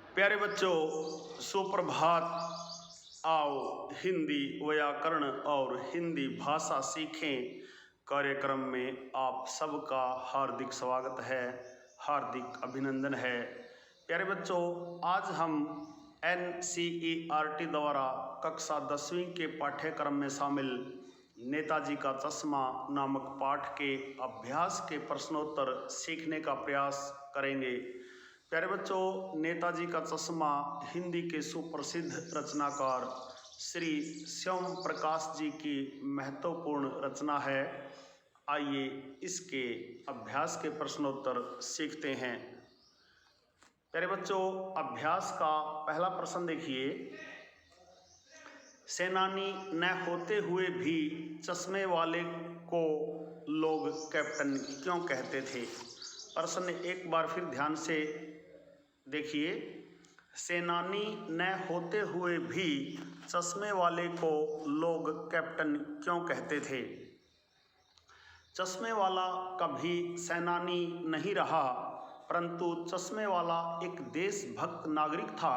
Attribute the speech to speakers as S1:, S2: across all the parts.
S1: प्यारे बच्चों, सुप्रभात। आओ हिंदी व्याकरण और हिंदी भाषा सीखें कार्यक्रम में आप सबका हार्दिक स्वागत है, हार्दिक अभिनंदन है। प्यारे बच्चों, आज हम NCERT द्वारा कक्षा 10वीं के पाठ्यक्रम में शामिल नेताजी का चश्मा नामक पाठ के अभ्यास के प्रश्नोत्तर सीखने का प्रयास करेंगे। प्यारे बच्चों, नेताजी का चश्मा हिंदी के सुप्रसिद्ध रचनाकार श्री श्याम प्रकाश जी की महत्वपूर्ण रचना है। आइए इसके अभ्यास के प्रश्नोत्तर सीखते हैं। प्यारे बच्चों, अभ्यास का पहला प्रश्न देखिए। सेनानी न होते हुए भी चश्मे वाले को लोग कैप्टन क्यों कहते थे? प्रश्न एक बार फिर ध्यान से देखिए। सेनानी न होते हुए भी चश्मे वाले को लोग कैप्टन क्यों कहते थे? चश्मे वाला कभी सेनानी नहीं रहा, परंतु चश्मे वाला एक देशभक्त नागरिक था।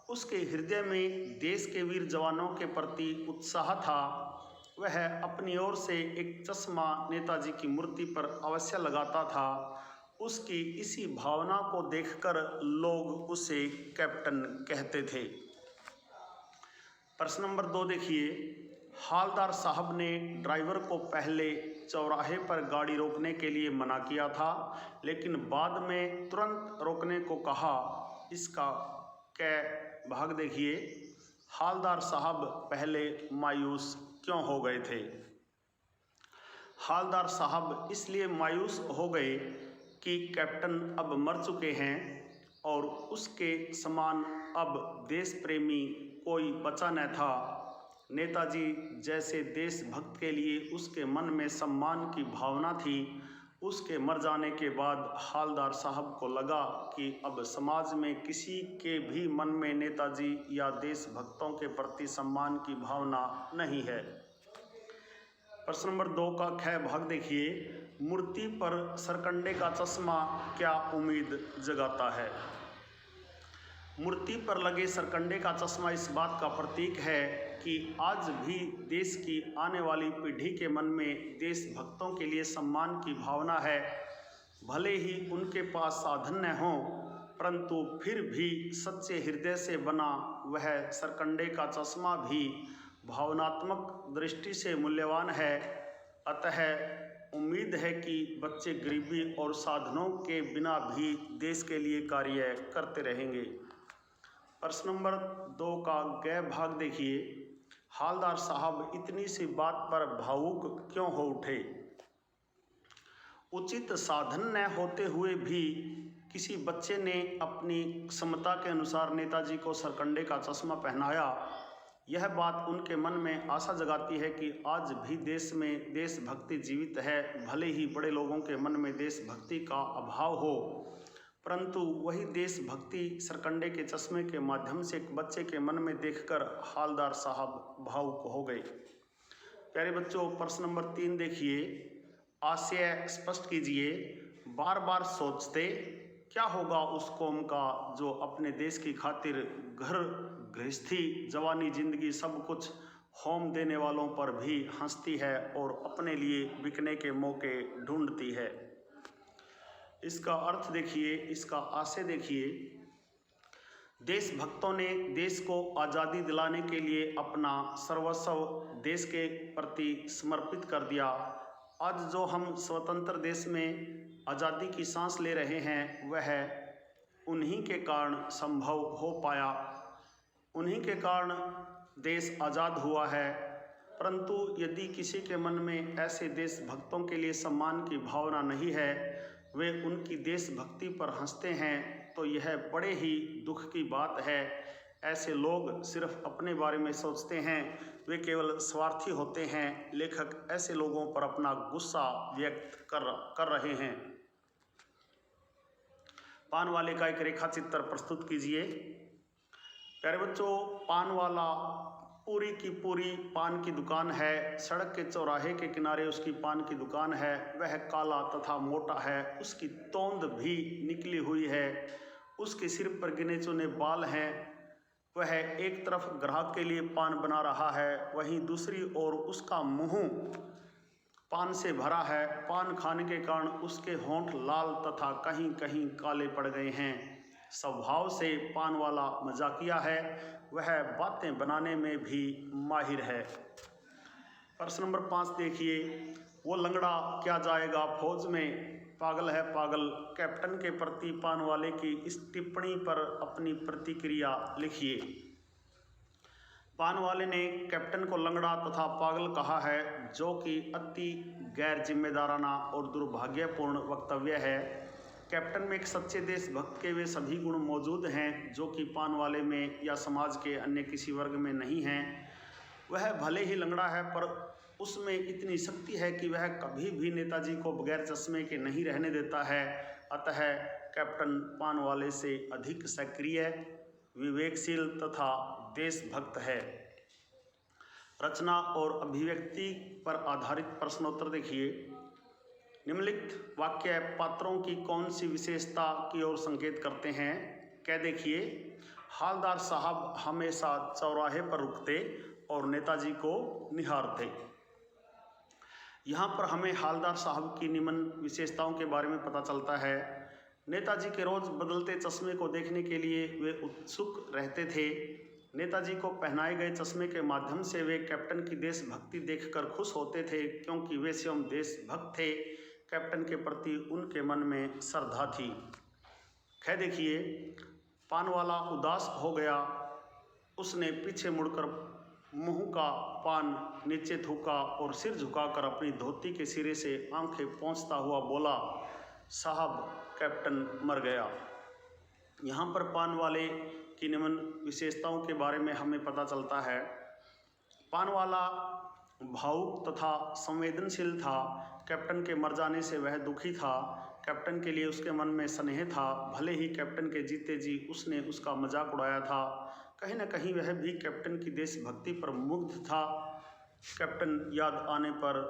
S1: उसके हृदय में देश के वीर जवानों के प्रति उत्साह था। वह अपनी ओर से एक चश्मा नेताजी की मूर्ति पर अवश्य लगाता था। उसकी इसी भावना को देखकर लोग उसे कैप्टन कहते थे। प्रश्न नंबर 2 देखिए। हालदार साहब ने ड्राइवर को पहले चौराहे पर गाड़ी रोकने के लिए मना किया था, लेकिन बाद में तुरंत रोकने को कहा। इसका कै भाग देखिए। हालदार साहब पहले मायूस क्यों हो गए थे? हालदार साहब इसलिए मायूस हो गए कि कैप्टन अब मर चुके हैं और उसके समान अब देश प्रेमी कोई बचा न था। नेताजी जैसे देशभक्त के लिए उसके मन में सम्मान की भावना थी। उसके मर जाने के बाद हालदार साहब को लगा कि अब समाज में किसी के भी मन में नेताजी या देशभक्तों के प्रति सम्मान की भावना नहीं है। प्रश्न नंबर 2 का ख भाग देखिए। मूर्ति पर सरकंडे का चश्मा क्या उम्मीद जगाता है? मूर्ति पर लगे सरकंडे का चश्मा इस बात का प्रतीक है कि आज भी देश की आने वाली पीढ़ी के मन में देशभक्तों के लिए सम्मान की भावना है। भले ही उनके पास साधन न हो, परंतु फिर भी सच्चे हृदय से बना वह सरकंडे का चश्मा भी भावनात्मक दृष्टि से मूल्यवान है। अतः उम्मीद है कि बच्चे गरीबी और साधनों के बिना भी देश के लिए कार्य करते रहेंगे। प्रश्न नंबर 2 का ग भाग देखिए। हालदार साहब इतनी सी बात पर भावुक क्यों हो उठे? उचित साधन न होते हुए भी किसी बच्चे ने अपनी क्षमता के अनुसार नेताजी को सरकंडे का चश्मा पहनाया। यह बात उनके मन में आशा जगाती है कि आज भी देश में देशभक्ति जीवित है। भले ही बड़े लोगों के मन में देशभक्ति का अभाव हो, परंतु वही देशभक्ति सरकंडे के चश्मे के माध्यम से एक बच्चे के मन में देखकर हालदार साहब भावुक हो गए। प्यारे बच्चों, प्रश्न नंबर 3 देखिए। आशय स्पष्ट कीजिए। बार बार सोचते क्या होगा उस कौम का जो अपने देश की खातिर घर गृहस्थी, जवानी, जिंदगी सब कुछ होम देने वालों पर भी हंसती है और अपने लिए बिकने के मौके ढूंढती है। इसका अर्थ देखिए, इसका आशय देखिए। देशभक्तों ने देश को आज़ादी दिलाने के लिए अपना सर्वस्व देश के प्रति समर्पित कर दिया। आज जो हम स्वतंत्र देश में आज़ादी की सांस ले रहे हैं, वह उन्हीं के कारण संभव हो पाया। उन्हीं के कारण देश आज़ाद हुआ है। परंतु यदि किसी के मन में ऐसे देशभक्तों के लिए सम्मान की भावना नहीं है, वे उनकी देशभक्ति पर हंसते हैं, तो यह बड़े ही दुख की बात है। ऐसे लोग सिर्फ अपने बारे में सोचते हैं, वे केवल स्वार्थी होते हैं। लेखक ऐसे लोगों पर अपना गुस्सा व्यक्त कर रहे हैं। पान वाले का एक रेखा चित्र प्रस्तुत कीजिए। प्यारे बच्चों, पान वाला पूरी की पूरी पान की दुकान है। सड़क के चौराहे के किनारे उसकी पान की दुकान है। वह काला तथा मोटा है। उसकी तोंद भी निकली हुई है। उसके सिर पर गिने चुने बाल हैं। वह एक तरफ ग्राहक के लिए पान बना रहा है, वहीं दूसरी ओर उसका मुंह पान से भरा है। पान खाने के कारण उसके होंठ लाल तथा कहीं कहीं काले पड़ गए हैं। स्वभाव से पान वाला मजाकिया है, वह बातें बनाने में भी माहिर है। प्रश्न नंबर 5 देखिए, वो लंगड़ा क्या जाएगा फौज में, पागल है पागल। कैप्टन के प्रति पान वाले की इस टिप्पणी पर अपनी प्रतिक्रिया लिखिए। पान वाले ने कैप्टन को लंगड़ा तथा पागल कहा है, जो कि अति गैर जिम्मेदाराना और दुर्भाग्यपूर्ण वक्तव्य है। कैप्टन में एक सच्चे देशभक्त के वे सभी गुण मौजूद हैं जो कि पान वाले में या समाज के अन्य किसी वर्ग में नहीं हैं। वह भले ही लंगड़ा है, पर उसमें इतनी शक्ति है कि वह कभी भी नेताजी को बगैर चश्मे के नहीं रहने देता है। अतः कैप्टन पान वाले से अधिक सक्रिय, विवेकशील तथा देशभक्त है। रचना और अभिव्यक्ति पर आधारित प्रश्नोत्तर देखिए। निम्नलिखित वाक्य पात्रों की कौन सी विशेषता की ओर संकेत करते हैं? क्या देखिए, हालदार साहब हमेशा चौराहे पर रुकते और नेताजी को निहारते। यहाँ पर हमें हालदार साहब की निम्न विशेषताओं के बारे में पता चलता है। नेताजी के रोज बदलते चश्मे को देखने के लिए वे उत्सुक रहते थे। नेताजी को पहनाए गए चश्मे के माध्यम से वे कैप्टन की देशभक्ति देखकर खुश होते थे, क्योंकि वे स्वयं देशभक्त थे। कैप्टन के प्रति उनके मन में श्रद्धा थी। ख देखिए, पान वाला उदास हो गया। उसने पीछे मुड़कर मुंह का पान नीचे थूका और सिर झुकाकर अपनी धोती के सिरे से आंखें पोंछता हुआ बोला, साहब कैप्टन मर गया। यहाँ पर पान वाले की निम्न विशेषताओं के बारे में हमें पता चलता है। पान वाला भावुक तथा संवेदनशील था। कैप्टन के मर जाने से वह दुखी था। कैप्टन के लिए उसके मन में स्नेह था। भले ही कैप्टन के जीते जी उसने उसका मजाक उड़ाया था, कहीं न कहीं वह भी कैप्टन की देशभक्ति पर मुग्ध था। कैप्टन याद आने पर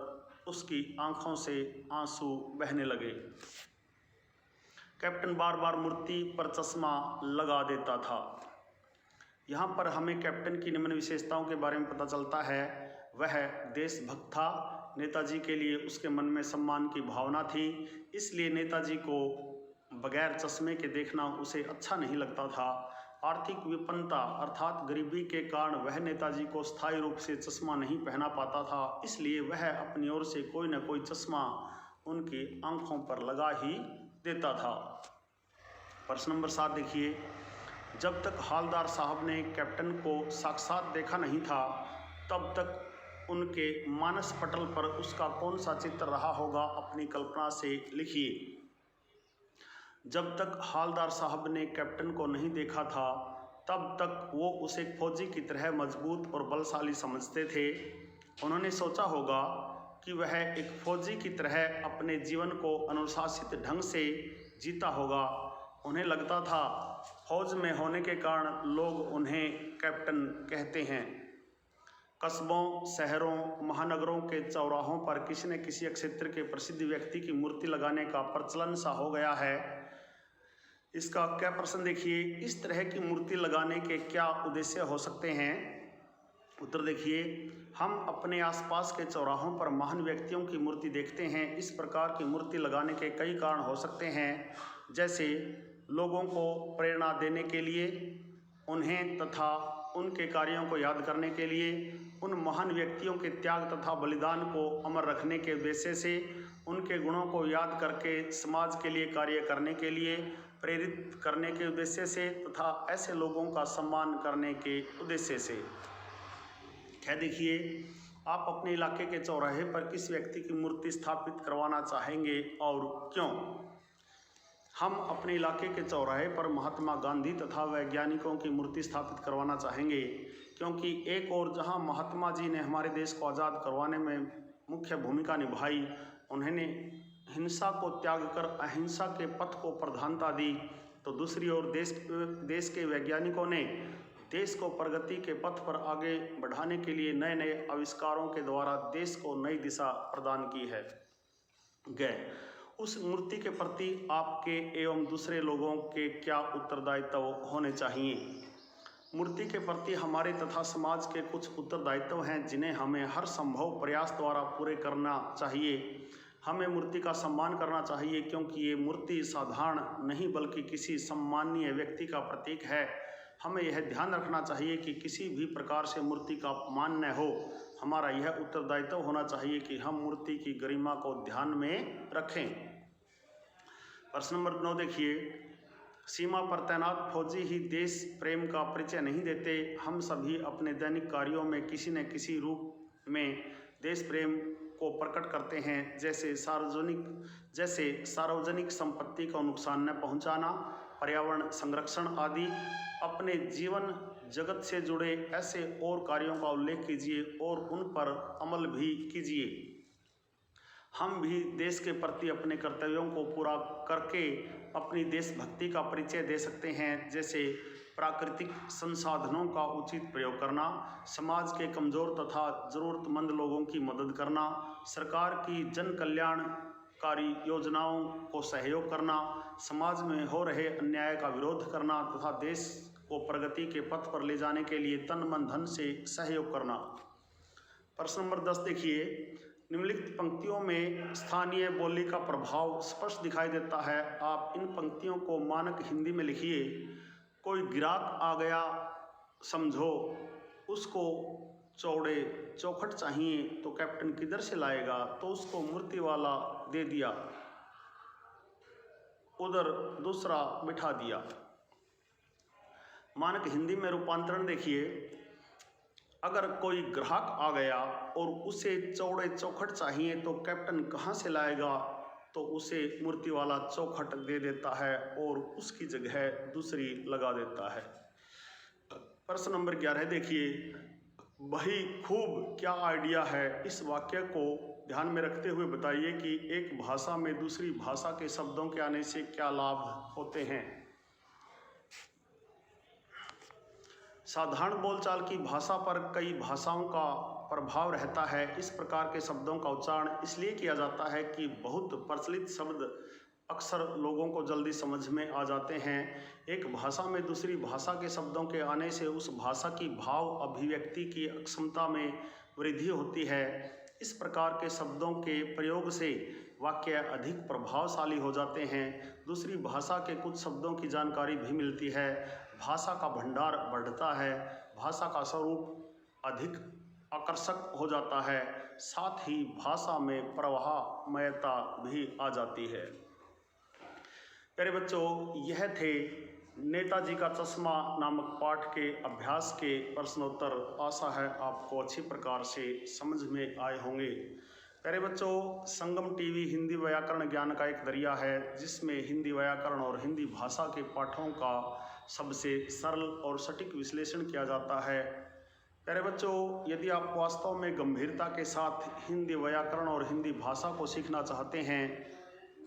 S1: उसकी आंखों से आंसू बहने लगे। कैप्टन बार बार मूर्ति पर चश्मा लगा देता था। यहाँ पर हमें कैप्टन की निम्न विशेषताओं के बारे में पता चलता है। वह देशभक्त था। नेताजी के लिए उसके मन में सम्मान की भावना थी, इसलिए नेताजी को बगैर चश्मे के देखना उसे अच्छा नहीं लगता था। आर्थिक विपन्नता अर्थात गरीबी के कारण वह नेताजी को स्थायी रूप से चश्मा नहीं पहना पाता था, इसलिए वह अपनी ओर से कोई न कोई चश्मा उनकी आंखों पर लगा ही देता था। प्रश्न नंबर 7 देखिए, जब तक हालदार साहब ने कैप्टन को साक्षात देखा नहीं था, तब तक उनके मानस पटल पर उसका कौन सा चित्र रहा होगा, अपनी कल्पना से लिखिए। जब तक हालदार साहब ने कैप्टन को नहीं देखा था, तब तक वो उसे फौजी की तरह मजबूत और बलशाली समझते थे। उन्होंने सोचा होगा कि वह एक फौजी की तरह अपने जीवन को अनुशासित ढंग से जीता होगा। उन्हें लगता था फौज में होने के कारण लोग उन्हें कैप्टन कहते हैं। कस्बों, शहरों, महानगरों के चौराहों पर किसी न किसी क्षेत्र के प्रसिद्ध व्यक्ति की मूर्ति लगाने का प्रचलन सा हो गया है। इसका क्या प्रश्न देखिए, इस तरह की मूर्ति लगाने के क्या उद्देश्य हो सकते हैं? उत्तर देखिए, हम अपने आसपास के चौराहों पर महान व्यक्तियों की मूर्ति देखते हैं। इस प्रकार की मूर्ति लगाने के कई कारण हो सकते हैं, जैसे लोगों को प्रेरणा देने के लिए, उन्हें तथा उनके कार्यों को याद करने के लिए, उन महान व्यक्तियों के त्याग तथा बलिदान को अमर रखने के उद्देश्य से, उनके गुणों को याद करके समाज के लिए कार्य करने के लिए प्रेरित करने के उद्देश्य से, तथा ऐसे लोगों का सम्मान करने के उद्देश्य से। क्या देखिए, आप अपने इलाके के चौराहे पर किस व्यक्ति की मूर्ति स्थापित करवाना चाहेंगे और क्यों? हम अपने इलाके के चौराहे पर महात्मा गांधी तथा वैज्ञानिकों की मूर्ति स्थापित करवाना चाहेंगे, क्योंकि एक और जहां महात्मा जी ने हमारे देश को आज़ाद करवाने में मुख्य भूमिका निभाई, उन्होंने हिंसा को त्याग कर अहिंसा के पथ को प्रधानता दी, तो दूसरी ओर देश के वैज्ञानिकों ने देश को प्रगति के पथ पर आगे बढ़ाने के लिए नए नए आविष्कारों के द्वारा देश को नई दिशा प्रदान की है। उस मूर्ति के प्रति आपके एवं दूसरे लोगों के क्या उत्तरदायित्व होने चाहिए। मूर्ति के प्रति हमारे तथा समाज के कुछ उत्तरदायित्व हैं जिन्हें हमें हर संभव प्रयास द्वारा पूरे करना चाहिए। हमें मूर्ति का सम्मान करना चाहिए क्योंकि ये मूर्ति साधारण नहीं बल्कि किसी सम्माननीय व्यक्ति का प्रतीक है। हमें यह ध्यान रखना चाहिए कि किसी भी प्रकार से मूर्ति का अपमान न हो। हमारा यह उत्तरदायित्व होना चाहिए कि हम मूर्ति की गरिमा को ध्यान में रखें। प्रश्न नंबर 9 देखिए, सीमा पर तैनात फौजी ही देश प्रेम का परिचय नहीं देते। हम सभी अपने दैनिक कार्यों में किसी न किसी रूप में देश प्रेम को प्रकट करते हैं, जैसे सार्वजनिक संपत्ति को नुकसान न पहुंचाना, पर्यावरण संरक्षण आदि। अपने जीवन जगत से जुड़े ऐसे और कार्यों का उल्लेख कीजिए और उन पर अमल भी कीजिए। हम भी देश के प्रति अपने कर्तव्यों को पूरा करके अपनी देशभक्ति का परिचय दे सकते हैं, जैसे प्राकृतिक संसाधनों का उचित प्रयोग करना, समाज के कमज़ोर तथा ज़रूरतमंद लोगों की मदद करना, सरकार की जन कल्याणकारी योजनाओं को सहयोग करना, समाज में हो रहे अन्याय का विरोध करना तथा देश को प्रगति के पथ पर ले जाने के लिए तन मन धन से सहयोग करना। प्रश्न नंबर 10 देखिए, निम्नलिखित पंक्तियों में स्थानीय बोली का प्रभाव स्पष्ट दिखाई देता है। आप इन पंक्तियों को मानक हिंदी में लिखिए। कोई ग्राहक आ गया, समझो उसको चौड़े चौखट चाहिए तो कैप्टन किधर से लाएगा, तो उसको मूर्ति वाला दे दिया, उधर दूसरा बिठा दिया। मानक हिंदी में रूपांतरण देखिए, अगर कोई ग्राहक आ गया और उसे चौड़े चौखट चाहिए तो कैप्टन कहाँ से लाएगा, तो उसे मूर्ति वाला चौखट दे देता है और उसकी जगह दूसरी लगा देता है। प्रश्न नंबर 11 देखिए, भाई खूब क्या आइडिया है। इस वाक्य को ध्यान में रखते हुए बताइए कि एक भाषा में दूसरी भाषा के शब्दों के आने से क्या लाभ होते हैं। साधारण बोलचाल की भाषा पर कई भाषाओं का प्रभाव रहता है। इस प्रकार के शब्दों का उच्चारण इसलिए किया जाता है कि बहुत प्रचलित शब्द अक्सर लोगों को जल्दी समझ में आ जाते हैं। एक भाषा में दूसरी भाषा के शब्दों के आने से उस भाषा की भाव अभिव्यक्ति की क्षमता में वृद्धि होती है। इस प्रकार के शब्दों के प्रयोग से वाक्य अधिक प्रभावशाली हो जाते हैं। दूसरी भाषा के कुछ शब्दों की जानकारी भी मिलती है। भाषा का भंडार बढ़ता है, भाषा का स्वरूप अधिक आकर्षक हो जाता है, साथ ही भाषा में प्रवाहमयता भी आ जाती है। प्यारे बच्चों, यह थे नेताजी का चश्मा नामक पाठ के अभ्यास के प्रश्नोत्तर। आशा है आपको अच्छी प्रकार से समझ में आए होंगे। प्यारे बच्चों, संगम टीवी हिंदी व्याकरण ज्ञान का एक दरिया है जिसमें हिंदी व्याकरण और हिंदी भाषा के पाठों का सबसे सरल और सटीक विश्लेषण किया जाता है। प्यारे बच्चों, यदि आप वास्तव में गंभीरता के साथ हिंदी व्याकरण और हिंदी भाषा को सीखना चाहते हैं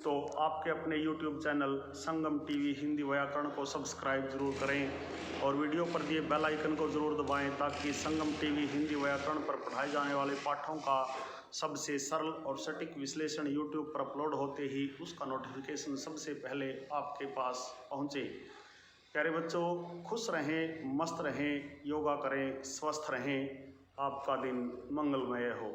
S1: तो आपके अपने YouTube चैनल संगम टीवी हिंदी व्याकरण को सब्सक्राइब जरूर करें और वीडियो पर दिए बेल आइकन को ज़रूर दबाएं ताकि संगम टीवी हिंदी व्याकरण पर पढ़ाए जाने वाले पाठों का सबसे सरल और सटीक विश्लेषण YouTube पर अपलोड होते ही उसका नोटिफिकेशन सबसे पहले आपके पास पहुँचे। प्यारे बच्चों, खुश रहें, मस्त रहें, योगा करें, स्वस्थ रहें। आपका दिन मंगलमय हो।